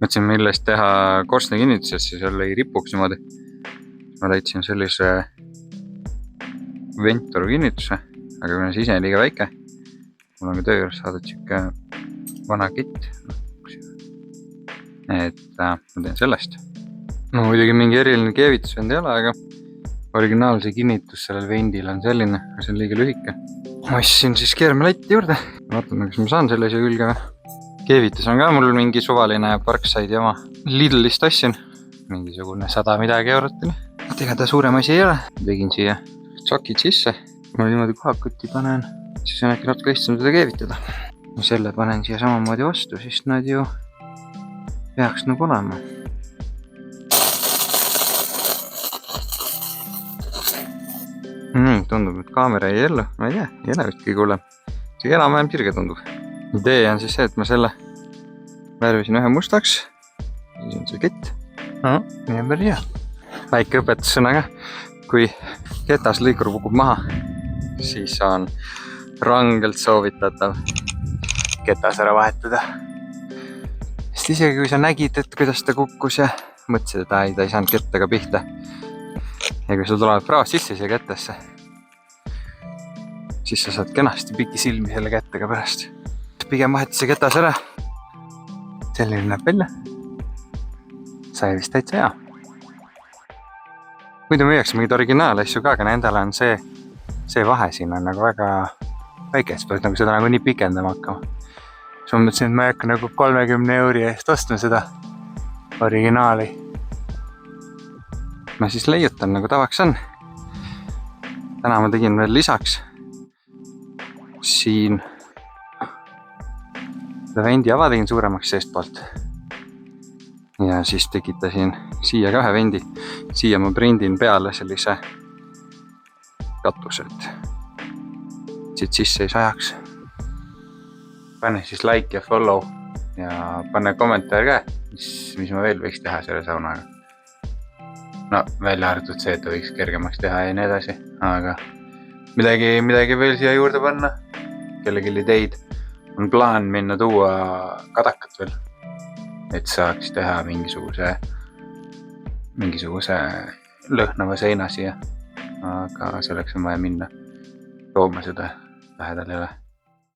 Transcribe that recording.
Mõtlesin, millest teha korstna kinnitusest, siis jälle ei ripuks niimoodi. Ma leidsin sellise Ventoru kinnituse, aga kuna see ise on liiga väike, mul on ka töö juures saadud siuke vana kitt, et ma teen sellest. No muidugi mingi eriline keevitus vend ei ole, aga originaalse kinnitus sellel vendil on selline, aga see on liiga lühike. Ma ostsin siis keermelatti juurde, vaatame, kas ma saan sellise külge või. Keevitus on ka mul mingi suvaline Parkside jama. Lidlist ostsin, mingisugune 100 midagi eurot oli. Et ega ta suurem asi ei ole. Tegin siia sokid sisse, ma niimoodi kohakutti panen, siis on äkki natuke lihtsam seda keevitada. Ja selle panen siia samamoodi vastu, siis nad ju peaks nagu olema. Tundub, et kaamera ei ellu, ma ei tea, ei ole vist kõige hullem. See enam-vähem sirge tundub. Idee on siis see, et ma selle värvisin ühe mustaks, siis on see kett. No, nii on päris hea. Väike õpetussõna ka, kui ketas lõikur kukub maha, siis on rangelt soovitatav ketas ära vahetada. Sest isegi kui sa nägid, et kuidas ta kukkus ja mõtlesid, et ta ei saanud kettaga pihta. Ja kui sul tulevad praost sisse siia kettasse, siis sa saad kenasti piki silmi selle kettaga pärast. Pigem vahetas see ketas ära. Selline näeb välja. Sai vist täitsa hea. Muidu müüaks mingid originaalasju ka, aga nendel on see vahe siin on nagu väga väike, siis peaks nagu seda nagu nii pikendama hakkama. Siis ma mõtlesin, et ma ei hakka nagu 30 euri eest ostma seda originaali. Ma siis leiutan nagu tavaks on. Täna ma tegin veel lisaks siin seda vendi ava tegin suuremaks seestpoolt. Ja siis tekitasin siia ka ühe vendi. Siia ma prindin peale sellise katuse, et siit sisse ei sajaks. Pane siis like ja follow ja pane kommentaar ka, mis ma veel võiks teha selle saunaga. No välja arvatud see, et ta võiks kergemaks teha ja nii edasi, aga midagi veel siia juurde panna, kellelgi ideid. On plaan minna tuua kadakat veel, et saaks teha mingisuguse lõhnava seina siia, aga selleks on vaja minna tooma seda lähedal ei ole.